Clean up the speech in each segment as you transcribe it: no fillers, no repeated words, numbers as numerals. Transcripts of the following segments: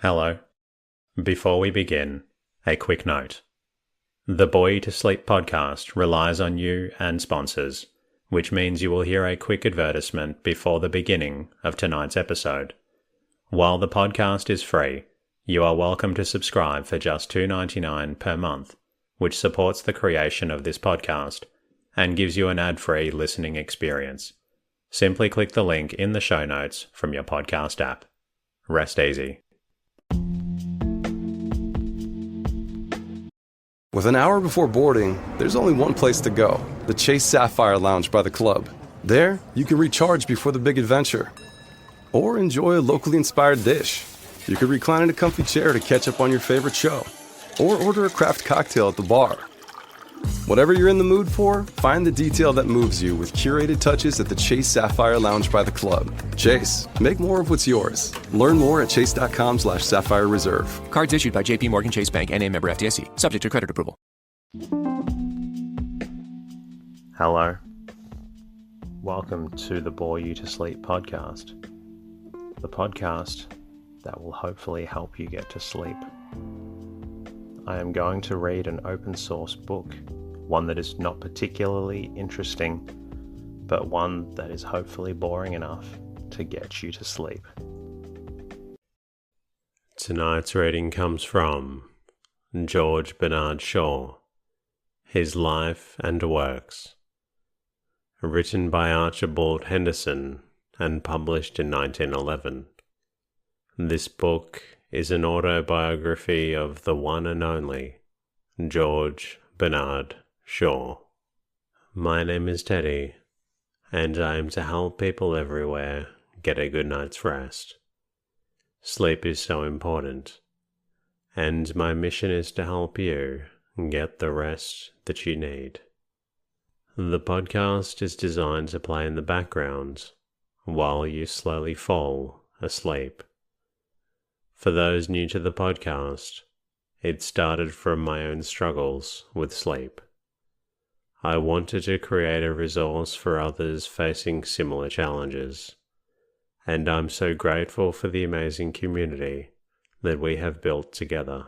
Hello. Before we begin, a quick note. The Boy to Sleep podcast relies on you and sponsors, which means you will hear a quick advertisement before the beginning of tonight's episode. While the podcast is free, you are welcome to subscribe for just $2.99 per month, which supports the creation of this podcast and gives you an ad-free listening experience. Simply click the link in the show notes from your podcast app. Rest easy. With an hour before boarding, there's only one place to go, the Chase Sapphire Lounge by the club. There, you can recharge before the big adventure. Or enjoy a locally inspired dish. You could recline in a comfy chair to catch up on your favorite show. Or order a craft cocktail at the bar. Whatever you're in the mood for, find the detail that moves you with curated touches at the Chase Sapphire Lounge by the club. Chase, make more of what's yours. Learn more at chase.com/Sapphire Reserve. Cards issued by J.P. Morgan Chase Bank, N.A. member FDIC. Subject to credit approval. Hello. Welcome to the Bore You to Sleep podcast. The podcast that will hopefully help you get to sleep. I am going to read an open source book, one that is not particularly interesting, but one that is hopefully boring enough to get you to sleep. Tonight's reading comes from George Bernard Shaw, His Life and Works, written by Archibald Henderson and published in 1911. This book is an autobiography of the one and only George Bernard Shaw. My name is Teddy, and I am to help people everywhere get a good night's rest. Sleep is so important, and my mission is to help you get the rest that you need. The podcast is designed to play in the background while you slowly fall asleep. For those new to the podcast, it started from my own struggles with sleep. I wanted to create a resource for others facing similar challenges, and I'm so grateful for the amazing community that we have built together.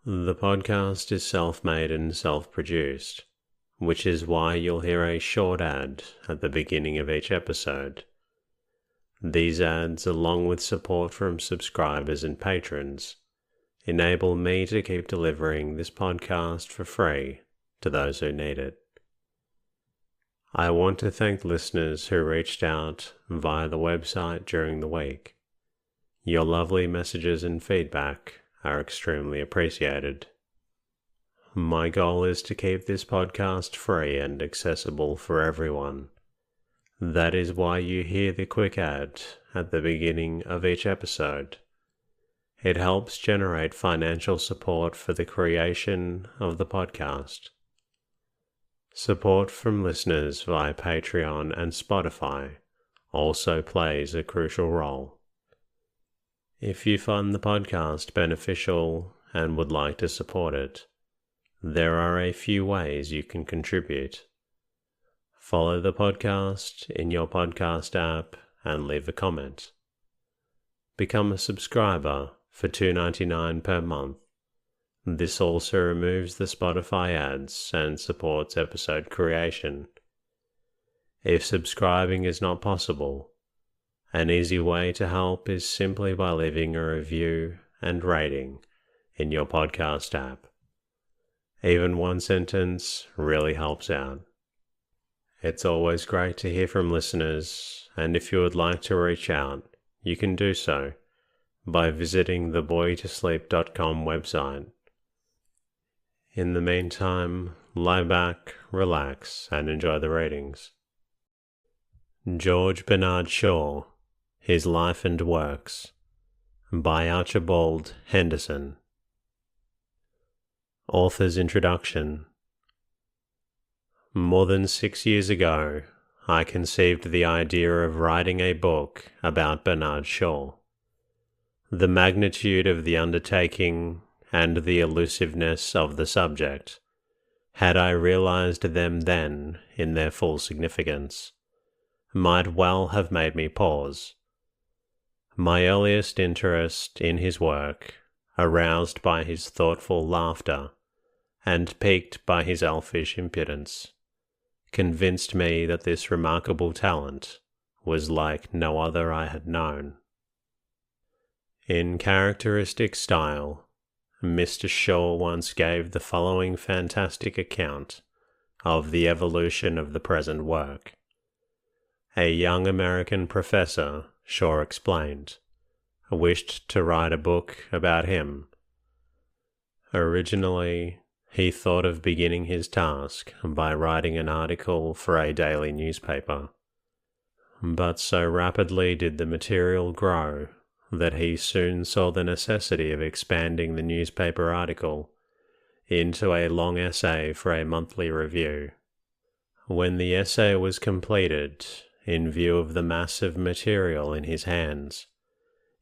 The podcast is self-made and self-produced, which is why you'll hear a short ad at the beginning of each episode. These ads, along with support from subscribers and patrons, enable me to keep delivering this podcast for free to those who need it. I want to thank listeners who reached out via the website during the week. Your lovely messages and feedback are extremely appreciated. My goal is to keep this podcast free and accessible for everyone. That is why you hear the quick ad at the beginning of each episode. It helps generate financial support for the creation of the podcast. Support from listeners via Patreon and Spotify also plays a crucial role. If you find the podcast beneficial and would like to support it, there are a few ways you can contribute. Follow the podcast in your podcast app and leave a comment. Become a subscriber for $2.99 per month. This also removes the Spotify ads and supports episode creation. If subscribing is not possible, an easy way to help is simply by leaving a review and rating in your podcast app. Even one sentence really helps out. It's always great to hear from listeners, and if you would like to reach out, you can do so by visiting the boytosleep.com website. In the meantime, lie back, relax, and enjoy the readings. George Bernard Shaw, His Life and Works, by Archibald Henderson. Author's Introduction. More than 6 years ago, I conceived the idea of writing a book about Bernard Shaw. The magnitude of the undertaking and the elusiveness of the subject, had I realized them then in their full significance, might well have made me pause. My earliest interest in his work, aroused by his thoughtful laughter and piqued by his elfish impudence, convinced me that this remarkable talent was like no other I had known. In characteristic style, Mr. Shaw once gave the following fantastic account of the evolution of the present work. A young American professor, Shaw explained, wished to write a book about him. Originally, he thought of beginning his task by writing an article for a daily newspaper, but so rapidly did the material grow that he soon saw the necessity of expanding the newspaper article into a long essay for a monthly review. When the essay was completed, in view of the massive material in his hands,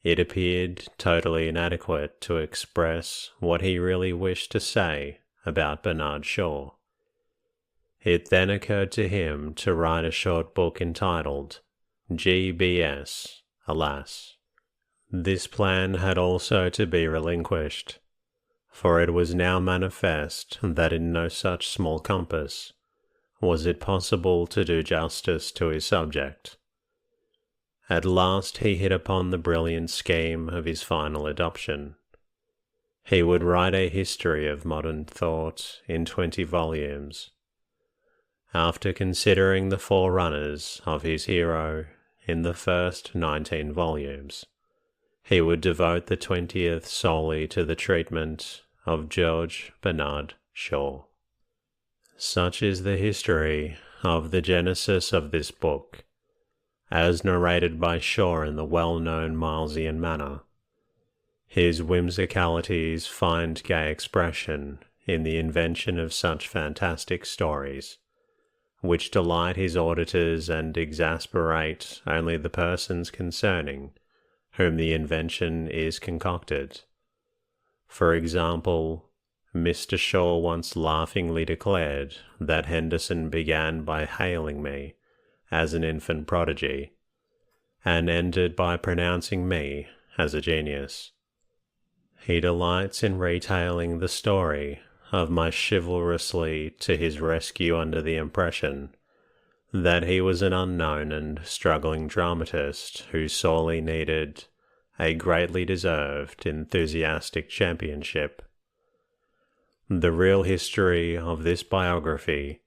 it appeared totally inadequate to express what he really wished to say about Bernard Shaw. It then occurred to him to write a short book entitled GBS, Alas. This plan had also to be relinquished, for it was now manifest that in no such small compass was it possible to do justice to his subject. At last he hit upon the brilliant scheme of his final adoption. He would write a history of modern thought in 20 volumes. After considering the forerunners of his hero in the first 19 volumes, he would devote the 20th solely to the treatment of George Bernard Shaw. Such is the history of the genesis of this book, as narrated by Shaw in the well-known Milesian manner. His whimsicalities find gay expression in the invention of such fantastic stories, which delight his auditors and exasperate only the persons concerning whom the invention is concocted. For example, Mr. Shaw once laughingly declared that Henderson began by hailing me as an infant prodigy, and ended by pronouncing me as a genius. He delights in retailing the story of my chivalrously to his rescue under the impression that he was an unknown and struggling dramatist who sorely needed a greatly deserved enthusiastic championship. The real history of this biography,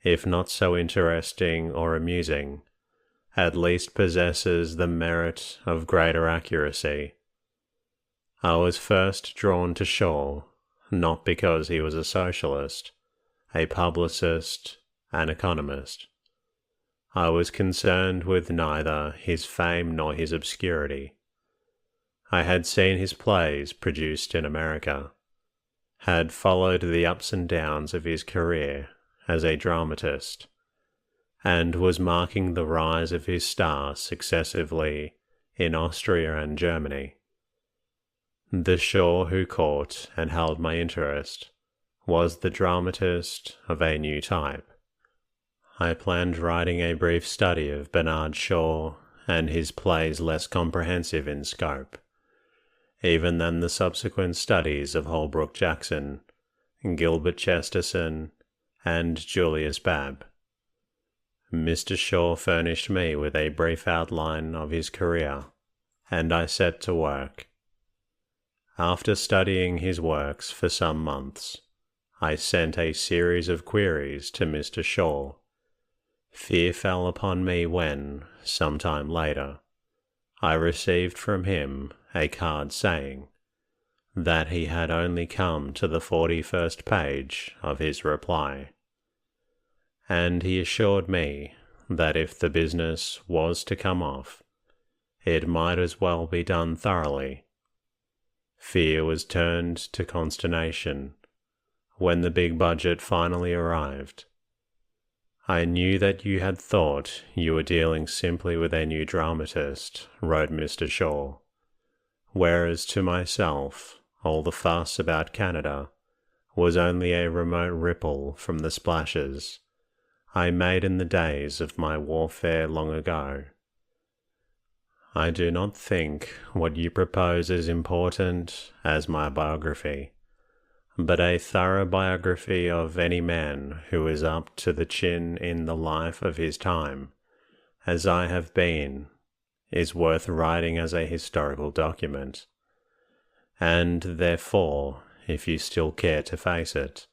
if not so interesting or amusing, at least possesses the merit of greater accuracy. I was first drawn to Shaw, not because he was a socialist, a publicist, an economist. I was concerned with neither his fame nor his obscurity. I had seen his plays produced in America, had followed the ups and downs of his career as a dramatist, and was marking the rise of his star successively in Austria and Germany. The Shaw who caught and held my interest was the dramatist of a new type. I planned writing a brief study of Bernard Shaw and his plays less comprehensive in scope, even than the subsequent studies of Holbrook Jackson, Gilbert Chesterton, and Julius Babb. Mr. Shaw furnished me with a brief outline of his career, and I set to work. After studying his works for some months, I sent a series of queries to Mr. Shaw. Fear fell upon me when, some time later, I received from him a card saying that he had only come to the 41st page of his reply, and he assured me that if the business was to come off, it might as well be done thoroughly. Fear was turned to consternation when the big budget finally arrived. I knew that you had thought you were dealing simply with a new dramatist, wrote Mr. Shaw, whereas to myself all the fuss about Canada was only a remote ripple from the splashes I made in the days of my warfare long ago. I do not think what you propose is important as my biography, but a thorough biography of any man who is up to the chin in the life of his time, as I have been, is worth writing as a historical document. And therefore, if you still care to face it,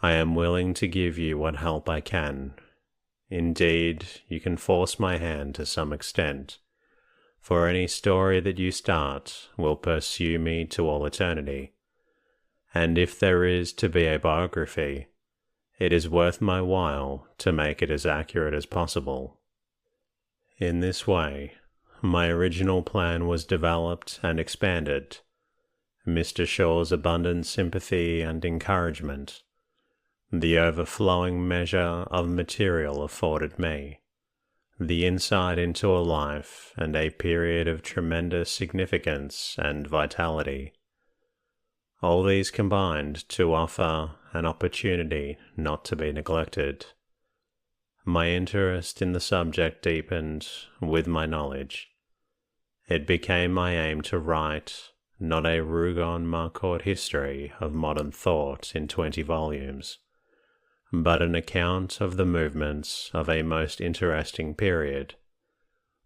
I am willing to give you what help I can. Indeed, you can force my hand to some extent, for any story that you start will pursue me to all eternity. And if there is to be a biography, it is worth my while to make it as accurate as possible. In this way, my original plan was developed and expanded. Mr. Shaw's abundant sympathy and encouragement, the overflowing measure of material afforded me, the insight into a life and a period of tremendous significance and vitality. All these combined to offer an opportunity not to be neglected. My interest in the subject deepened with my knowledge. It became my aim to write not a Rougon-Marcourt history of modern thought in 20 volumes, but an account of the movements of a most interesting period,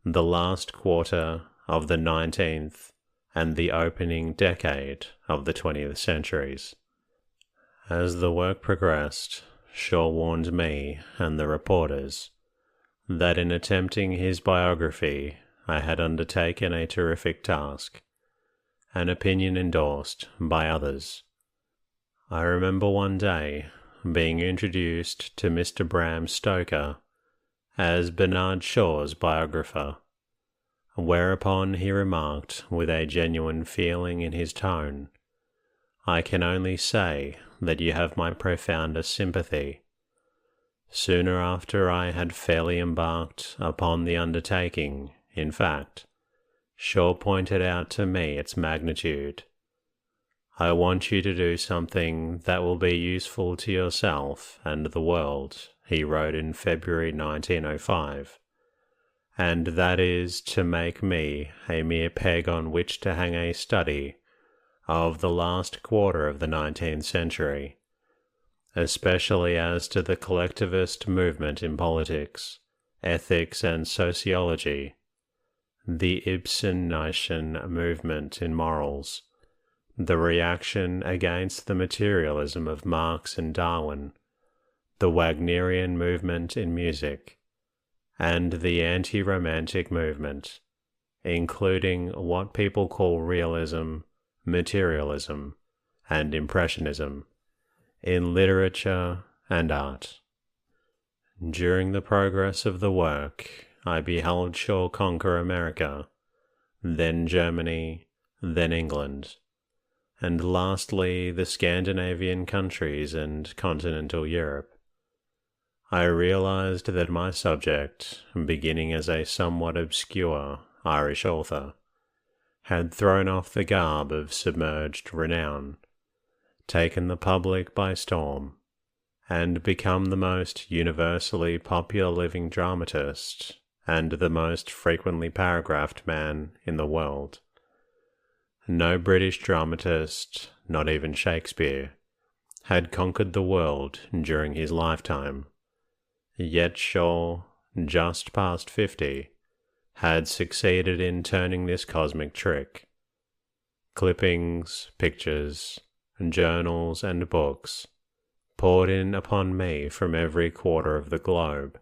the last quarter of the 19th and the opening decade of the 20th centuries. As the work progressed, Shaw warned me and the reporters that in attempting his biography I had undertaken a terrific task, an opinion endorsed by others. I remember one day being introduced to Mr. Bram Stoker as Bernard Shaw's biographer, whereupon he remarked with a genuine feeling in his tone, "I can only say that you have my profoundest sympathy." Sooner after I had fairly embarked upon the undertaking, in fact, Shaw pointed out to me its magnitude. "I want you to do something that will be useful to yourself and the world," he wrote in February 1905, "and that is to make me a mere peg on which to hang a study of the last quarter of the 19th century, especially as to the collectivist movement in politics, ethics, and sociology, the Ibsen-Nietzschean movement in morals, the reaction against the materialism of Marx and Darwin, the Wagnerian movement in music, and the anti-romantic movement, including what people call realism, materialism, and impressionism, in literature and art." During the progress of the work, I beheld Shaw conquer America, then Germany, then England, and lastly the Scandinavian countries and continental Europe. I realized that my subject, beginning as a somewhat obscure Irish author, had thrown off the garb of submerged renown, taken the public by storm, and become the most universally popular living dramatist and the most frequently paragraphed man in the world. No British dramatist, not even Shakespeare, had conquered the world during his lifetime, yet Shaw, just past 50, had succeeded in turning this cosmic trick. Clippings, pictures, journals, and books poured in upon me from every quarter of the globe.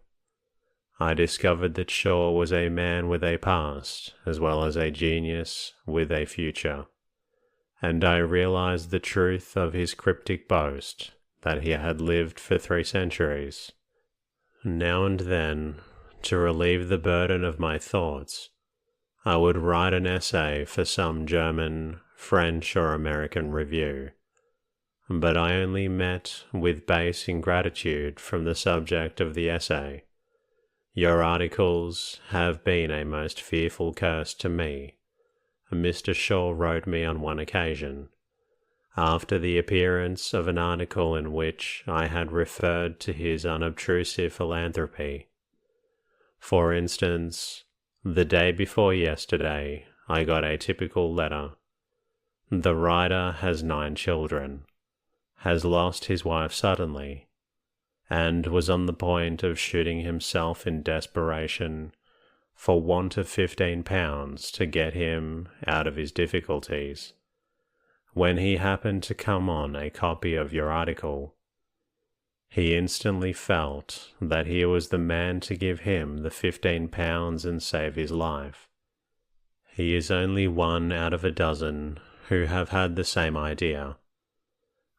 I discovered that Shaw was a man with a past, as well as a genius with a future, and I realized the truth of his cryptic boast that he had lived for 3 centuries. Now and then, to relieve the burden of my thoughts, I would write an essay for some German, French, or American review, but I only met with base ingratitude from the subject of the essay. "Your articles have been a most fearful curse to me," Mr. Shaw wrote me on one occasion, after the appearance of an article in which I had referred to his unobtrusive philanthropy. "For instance, The day before yesterday, I got a typical letter. The writer has 9 children, has lost his wife suddenly, and was on the point of shooting himself in desperation for want of £15 to get him out of his difficulties, when he happened to come on a copy of your article. He instantly felt that he was the man to give him the £15 and save his life. He is only one out of a dozen who have had the same idea.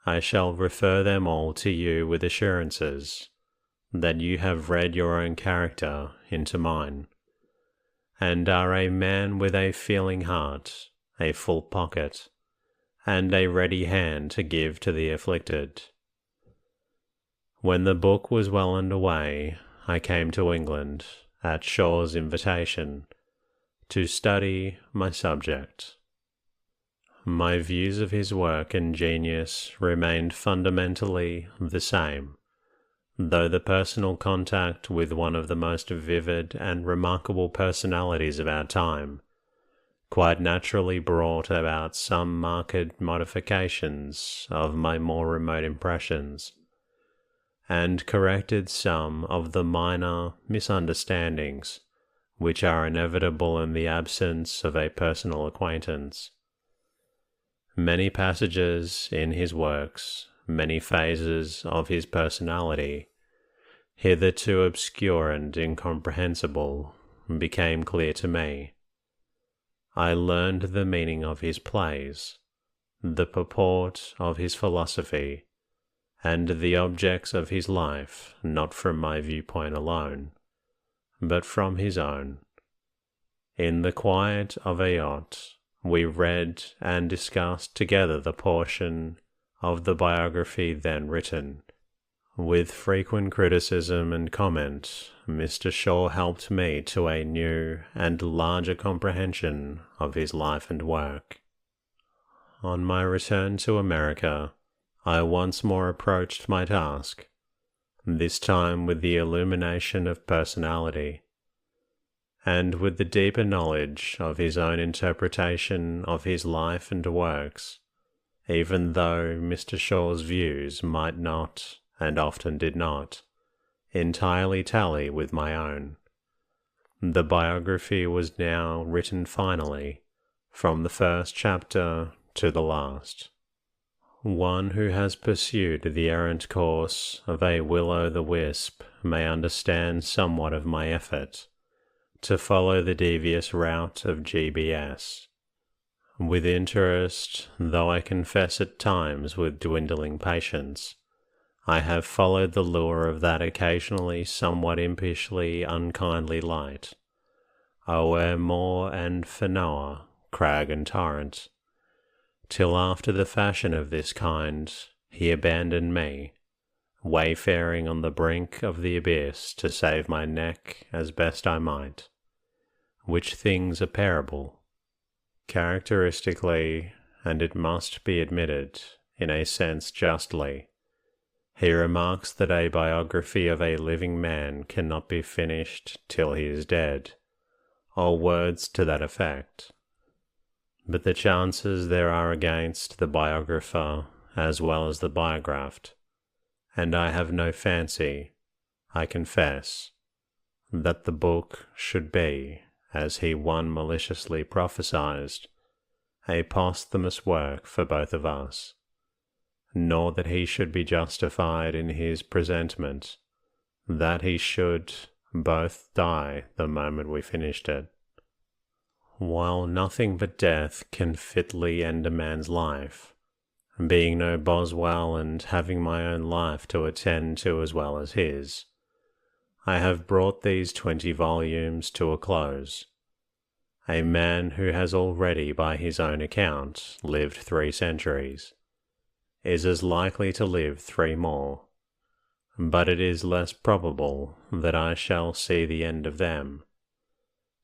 I shall refer them all to you with assurances that you have read your own character into mine, and are a man with a feeling heart, a full pocket, and a ready hand to give to the afflicted. When the book was well under way, I came to England, at Shaw's invitation, to study my subject. My views of his work and genius remained fundamentally the same, though the personal contact with one of the most vivid and remarkable personalities of our time quite naturally brought about some marked modifications of my more remote impressions, and corrected some of the minor misunderstandings which are inevitable in the absence of a personal acquaintance. Many passages in his works, many phases of his personality, hitherto obscure and incomprehensible, became clear to me. I learned the meaning of his plays, the purport of his philosophy, and the objects of his life, not from my viewpoint alone, but from his own. In the quiet of a yacht, we read and discussed together the portion of the biography then written. With frequent criticism and comment, Mr. Shaw helped me to a new and larger comprehension of his life and work. On my return to America, I once more approached my task, this time with the illumination of personality, and with the deeper knowledge of his own interpretation of his life and works, even though Mr. Shaw's views might not, and often did not, entirely tally with my own. The biography was now written finally, from the first chapter to the last. One who has pursued the errant course of a will-o'-the-wisp may understand somewhat of my effort to follow the devious route of GBS. With interest, though I confess at times with dwindling patience, I have followed the lure of that occasionally somewhat impishly unkindly light, o'er moor and fennoa, crag and torrent, till after the fashion of this kind he abandoned me, wayfaring on the brink of the abyss to save my neck as best I might, which things are parable. Characteristically, and it must be admitted, in a sense justly, he remarks that a biography of a living man cannot be finished till he is dead, or words to that effect. But the chances there are against the biographer as well as the biographed, and I have no fancy, I confess, that the book should be, as he one maliciously prophesied, a posthumous work for both of us, nor that he should be justified in his presentment, that he should both die the moment we finished it. While nothing but death can fitly end a man's life, being no Boswell and having my own life to attend to as well as his, I have brought these 20 volumes to a close. A man who has already, by his own account, lived 3 centuries, is as likely to live 3 more, but it is less probable that I shall see the end of them.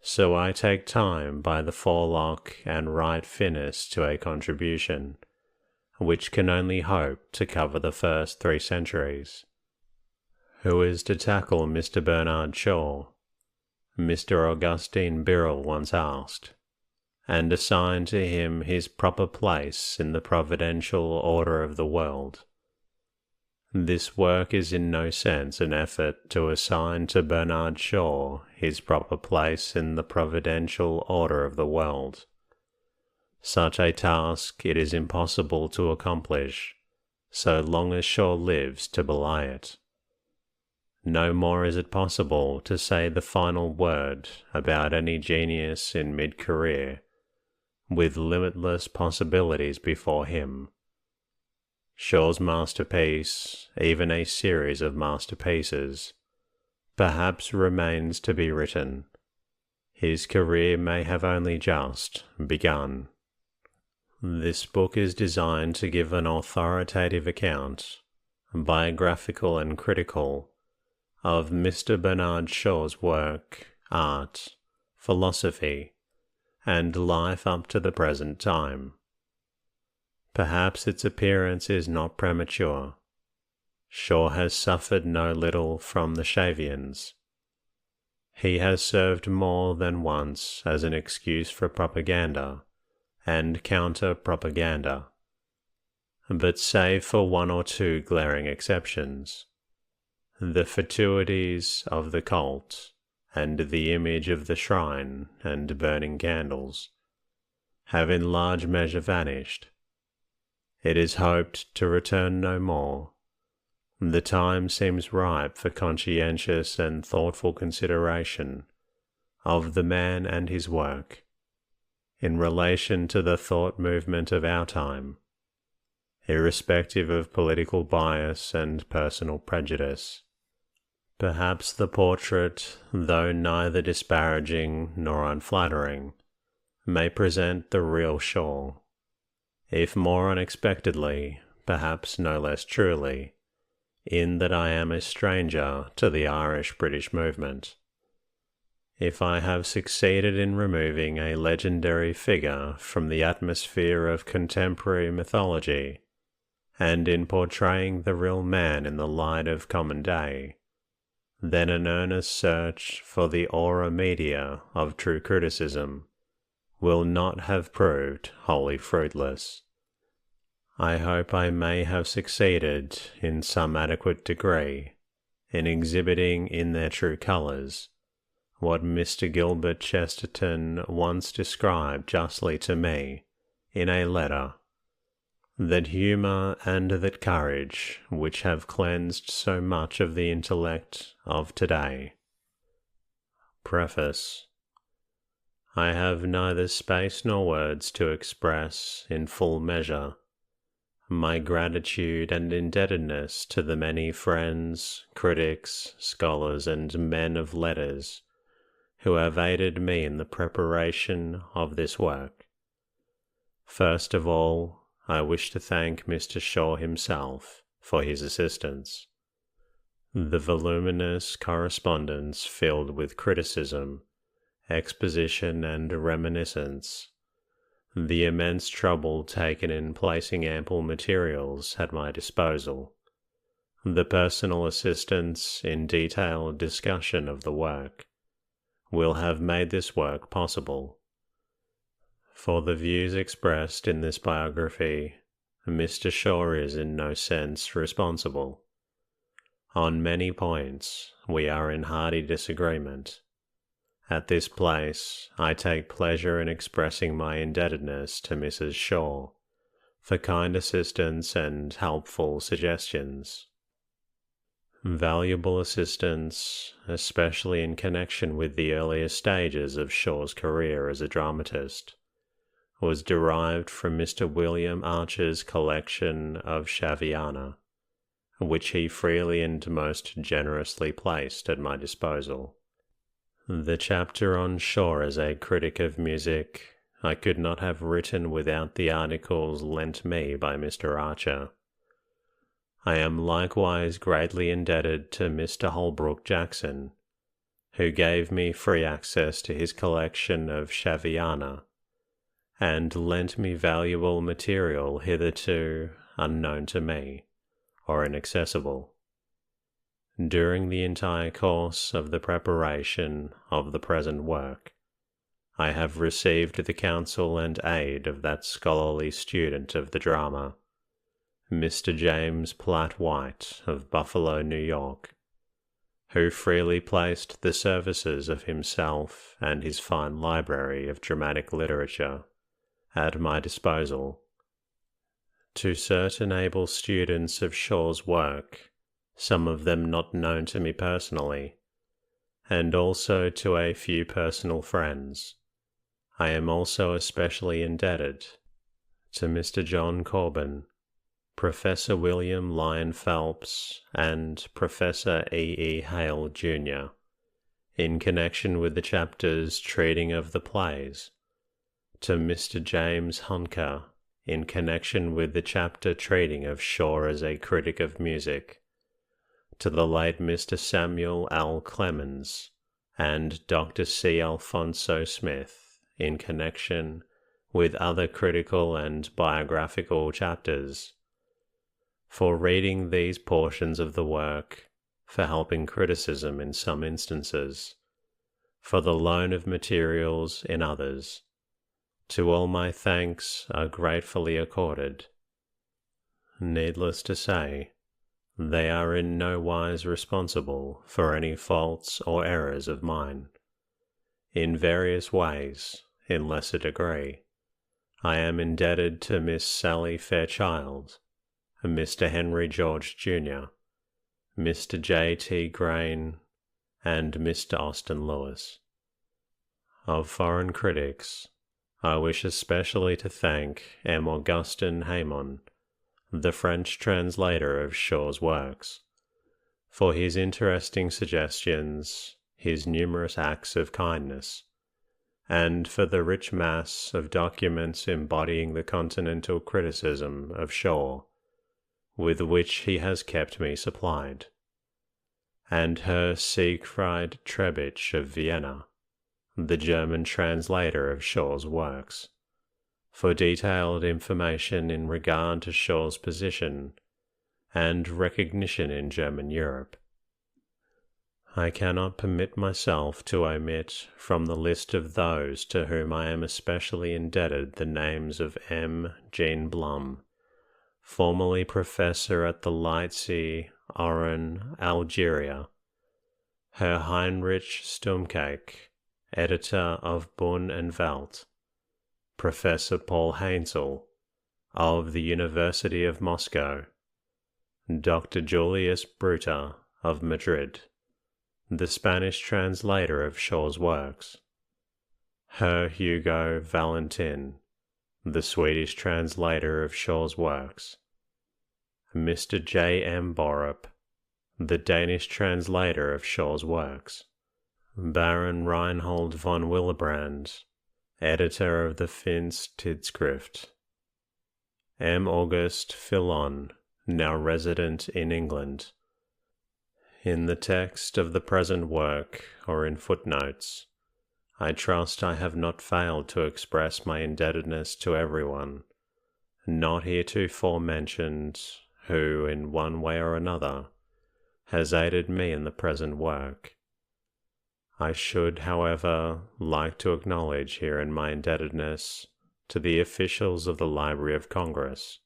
So I take time by the forelock and write finis to a contribution, which can only hope to cover the first 3 centuries. Who is to tackle Mr. Bernard Shaw? Mr. Augustine Birrell once asked, and assigned to him his proper place in the providential order of the world. This work is in no sense an effort to assign to Bernard Shaw his proper place in the providential order of the world. Such a task it is impossible to accomplish, so long as Shaw lives to belie it. No more is it possible to say the final word about any genius in mid-career, with limitless possibilities before him. Shaw's masterpiece, even a series of masterpieces, perhaps remains to be written. His career may have only just begun. This book is designed to give an authoritative account, biographical and critical, of Mr. Bernard Shaw's work, art, philosophy, and life up to the present time. Perhaps its appearance is not premature. Shaw has suffered no little from the Shavians. He has served more than once as an excuse for propaganda and counter-propaganda, but save for one or two glaring exceptions, the fatuities of the cult and the image of the shrine and burning candles have in large measure vanished. It is hoped to return no more. The time seems ripe for conscientious and thoughtful consideration of the man and his work in relation to the thought movement of our time, irrespective of political bias and personal prejudice. Perhaps the portrait, though neither disparaging nor unflattering, may present the real Shaw, if more unexpectedly, perhaps no less truly, in that I am a stranger to the Irish-British movement. If I have succeeded in removing a legendary figure from the atmosphere of contemporary mythology, and in portraying the real man in the light of common day, then an earnest search for the aura media of true criticism will not have proved wholly fruitless. I hope I may have succeeded in some adequate degree in exhibiting in their true colours what Mr. Gilbert Chesterton once described justly to me in a letter, that humour and that courage which have cleansed so much of the intellect of today. Preface. I have neither space nor words to express in full measure my gratitude and indebtedness to the many friends, critics, scholars, and men of letters who have aided me in the preparation of this work. First of all, I wish to thank Mr. Shaw himself for his assistance. The voluminous correspondence filled with criticism, exposition, and reminiscence, the immense trouble taken in placing ample materials at my disposal, the personal assistance in detailed discussion of the work, will have made this work possible. For the views expressed in this biography, Mr. Shaw is in no sense responsible. On many points, we are in hearty disagreement. At this place, I take pleasure in expressing my indebtedness to Mrs. Shaw for kind assistance and helpful suggestions. Valuable assistance, especially in connection with the earlier stages of Shaw's career as a dramatist, was derived from Mr. William Archer's collection of Shaviana, which he freely and most generously placed at my disposal. The chapter on Shaw as a critic of music I could not have written without the articles lent me by Mr. Archer. I am likewise greatly indebted to Mr. Holbrook Jackson, who gave me free access to his collection of Shaviana, and lent me valuable material hitherto unknown to me, or inaccessible. During the entire course of the preparation of the present work, I have received the counsel and aid of that scholarly student of the drama, Mr. James Platt White of Buffalo, New York, who freely placed the services of himself and his fine library of dramatic literature at my disposal. To certain able students of Shaw's work, some of them not known to me personally, and also to a few personal friends, I am also especially indebted to Mr. John Corbin, Professor William Lyon Phelps, and Professor E. Hale, Jr., in connection with the chapters treating of the plays, to Mr. James Hunker, in connection with the chapter treating of Shaw as a critic of music, to the late Mr. Samuel L. Clemens and Dr. C. Alfonso Smith, in connection with other critical and biographical chapters, for reading these portions of the work, for helping criticism in some instances, for the loan of materials in others. To all my thanks are gratefully accorded. Needless to say, they are in no wise responsible for any faults or errors of mine. In various ways, in lesser degree, I am indebted to Miss Sally Fairchild, Mr. Henry George, Jr., Mr. J. T. Grain, and Mr. Austin Lewis. Of foreign critics, I wish especially to thank M. Augustin Hamon, the French translator of Shaw's works, for his interesting suggestions, his numerous acts of kindness, and for the rich mass of documents embodying the continental criticism of Shaw, with which he has kept me supplied, and Herr Siegfried Trebitsch of Vienna, the German translator of Shaw's works, for detailed information in regard to Shaw's position and recognition in German Europe. I cannot permit myself to omit from the list of those to whom I am especially indebted the names of M. Jean Blum, formerly professor at the Leipzig, Oran, Algeria, Herr Heinrich Stumkake, editor of Bund and Welt, Professor Paul Hainsel, of the University of Moscow, Dr. Julius Bruta, of Madrid, the Spanish translator of Shaw's works, Herr Hugo Valentin, the Swedish translator of Shaw's works, Mr. J. M. Borup, the Danish translator of Shaw's works, Baron Reinhold von Willebrand, editor of the Finns Tidskrift, M. August Fillon, now resident in England. In the text of the present work, or in footnotes, I trust I have not failed to express my indebtedness to everyone, not heretofore mentioned, who, in one way or another, has aided me in the present work. I should, however, like to acknowledge herein my indebtedness to the officials of the Library of Congress,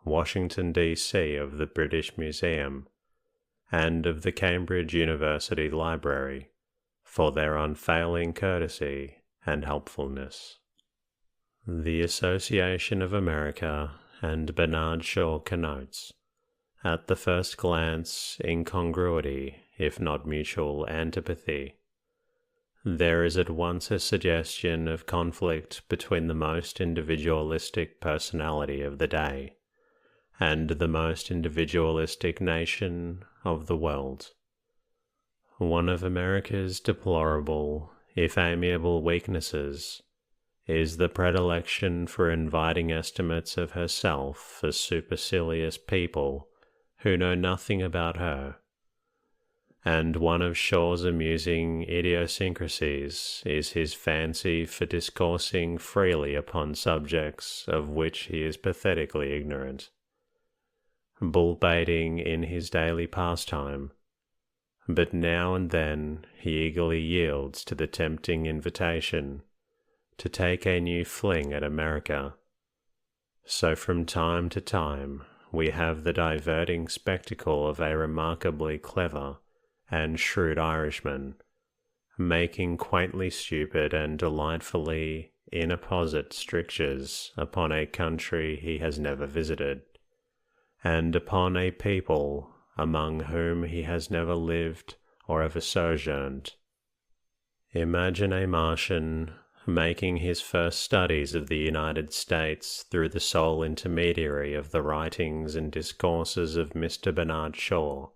Washington, D.C. of the British Museum, and of the Cambridge University Library, for their unfailing courtesy and helpfulness. The Association of America and Bernard Shaw connotes, at the first glance, incongruity, if not mutual antipathy. There is at once a suggestion of conflict between the most individualistic personality of the day and the most individualistic nation of the world. One of America's deplorable, if amiable weaknesses, is the predilection for inviting estimates of herself as supercilious people who know nothing about her. And one of Shaw's amusing idiosyncrasies is his fancy for discoursing freely upon subjects of which he is pathetically ignorant. Bull-baiting in his daily pastime, but now and then he eagerly yields to the tempting invitation to take a new fling at America. So from time to time we have the diverting spectacle of a remarkably clever and shrewd Irishman making quaintly stupid and delightfully inapposite strictures upon a country he has never visited, and upon a people among whom he has never lived or ever sojourned. Imagine a Martian making his first studies of the United States through the sole intermediary of the writings and discourses of Mr. Bernard Shaw.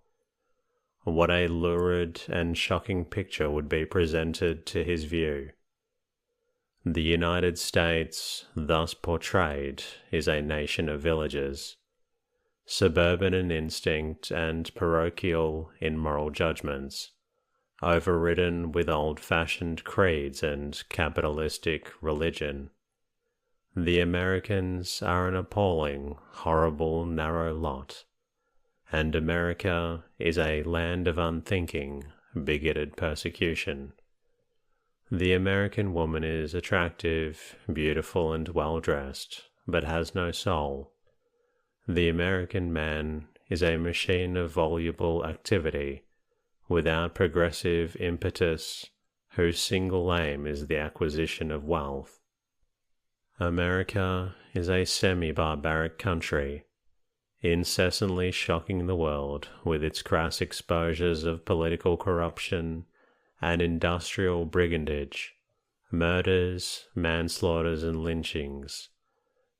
What a lurid and shocking picture would be presented to his view. The United States, thus portrayed, is a nation of villages, suburban in instinct and parochial in moral judgments, overridden with old-fashioned creeds and capitalistic religion. The Americans are an appalling, horrible, narrow lot, and America is a land of unthinking, bigoted persecution. The American woman is attractive, beautiful, and well-dressed, but has no soul. The American man is a machine of voluble activity, without progressive impetus, whose single aim is the acquisition of wealth. America is a semi-barbaric country, incessantly shocking the world with its crass exposures of political corruption and industrial brigandage, murders, manslaughters and lynchings,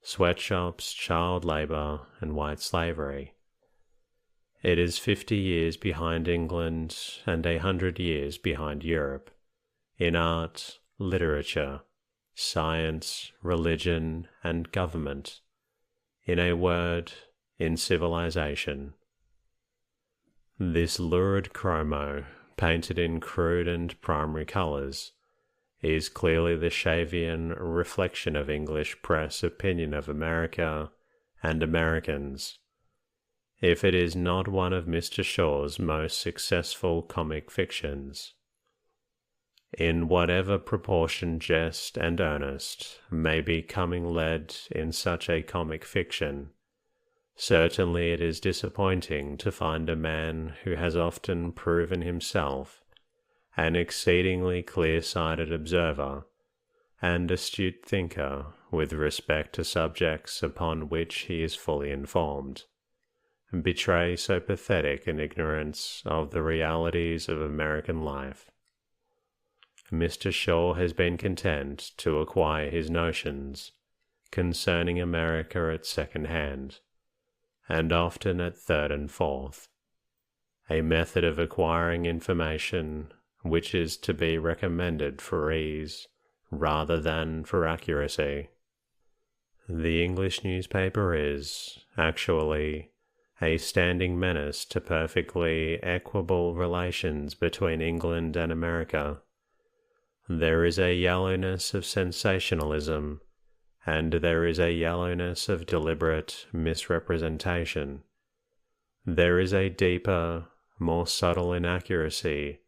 sweatshops, child labor, and white slavery. It is 50 years behind England and 100 years behind Europe in art, literature, science, religion, and government. In a word, in civilization. This lurid chromo, painted in crude and primary colours, is clearly the Shavian reflection of English press opinion of America and Americans, if it is not one of Mr. Shaw's most successful comic fictions. In whatever proportion jest and earnest may be coming-led in such a comic fiction, certainly it is disappointing to find a man who has often proven himself an exceedingly clear-sighted observer and astute thinker with respect to subjects upon which he is fully informed, betray so pathetic an ignorance of the realities of American life. Mr. Shaw has been content to acquire his notions concerning America at second hand, and often at third and fourth, a method of acquiring information which is to be recommended for ease rather than for accuracy. The English newspaper is, actually, a standing menace to perfectly equable relations between England and America. There is a yellowness of sensationalism, and there is a yellowness of deliberate misrepresentation. There is a deeper, more subtle inaccuracy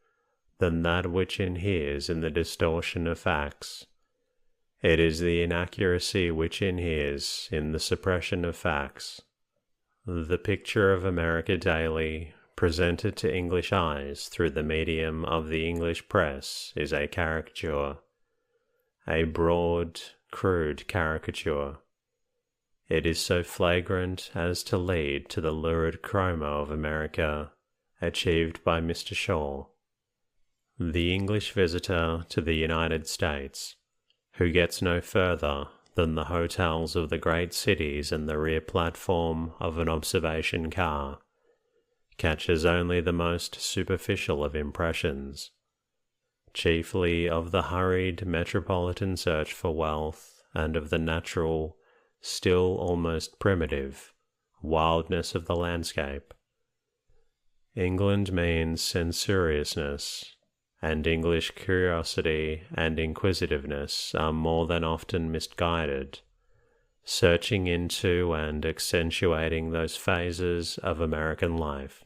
than that which inheres in the distortion of facts. It is the inaccuracy which inheres in the suppression of facts. The picture of America daily, presented to English eyes through the medium of the English press, is a caricature, a broad, crude caricature. It is so flagrant as to lead to the lurid chromo of America achieved by Mr. Shaw. The English visitor to the United States, who gets no further than the hotels of the great cities and the rear platform of an observation car, catches only the most superficial of impressions, chiefly of the hurried metropolitan search for wealth and of the natural, still almost primitive, wildness of the landscape. England means censoriousness, and English curiosity and inquisitiveness are more than often misguided, searching into and accentuating those phases of American life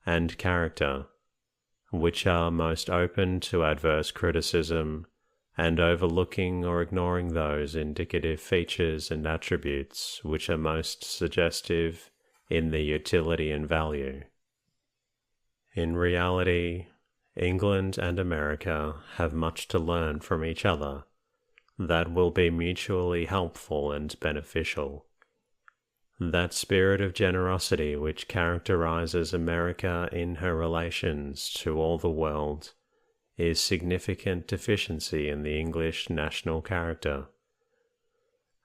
and character which are most open to adverse criticism and overlooking or ignoring those indicative features and attributes which are most suggestive in their utility and value. In reality, England and America have much to learn from each other that will be mutually helpful and beneficial. That spirit of generosity which characterizes America in her relations to all the world is significant deficiency in the English national character.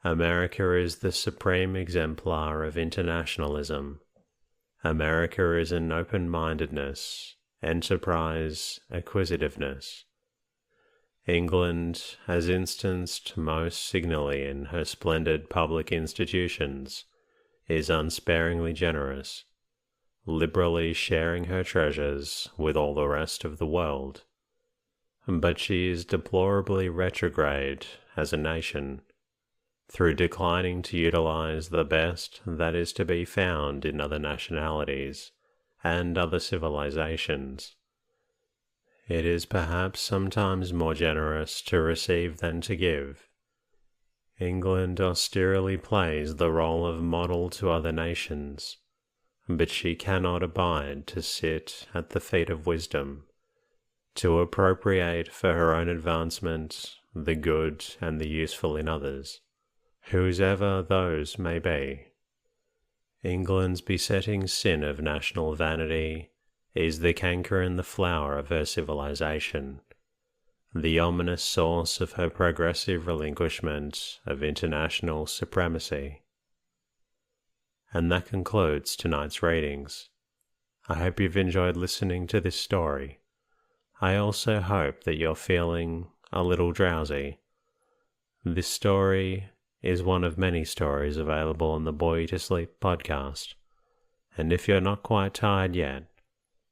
America is the supreme exemplar of internationalism. America is an open-mindedness, enterprise, acquisitiveness. England, as instanced most signally in her splendid public institutions, is unsparingly generous, liberally sharing her treasures with all the rest of the world. But she is deplorably retrograde as a nation, through declining to utilize the best that is to be found in other nationalities and other civilizations. It is perhaps sometimes more generous to receive than to give. England austerely plays the role of model to other nations, but she cannot abide to sit at the feet of wisdom, to appropriate for her own advancement the good and the useful in others, whosever those may be. England's besetting sin of national vanity is the canker in the flower of her civilization, the ominous source of her progressive relinquishment of international supremacy. And that concludes tonight's readings. I hope you've enjoyed listening to this story. I also hope that you're feeling a little drowsy. This story is one of many stories available on the Bore You to Sleep podcast, and if you're not quite tired yet,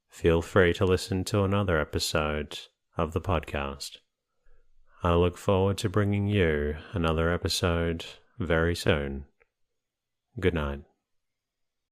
feel free to listen to another episode of the podcast. I look forward to bringing you another episode very soon. Good night.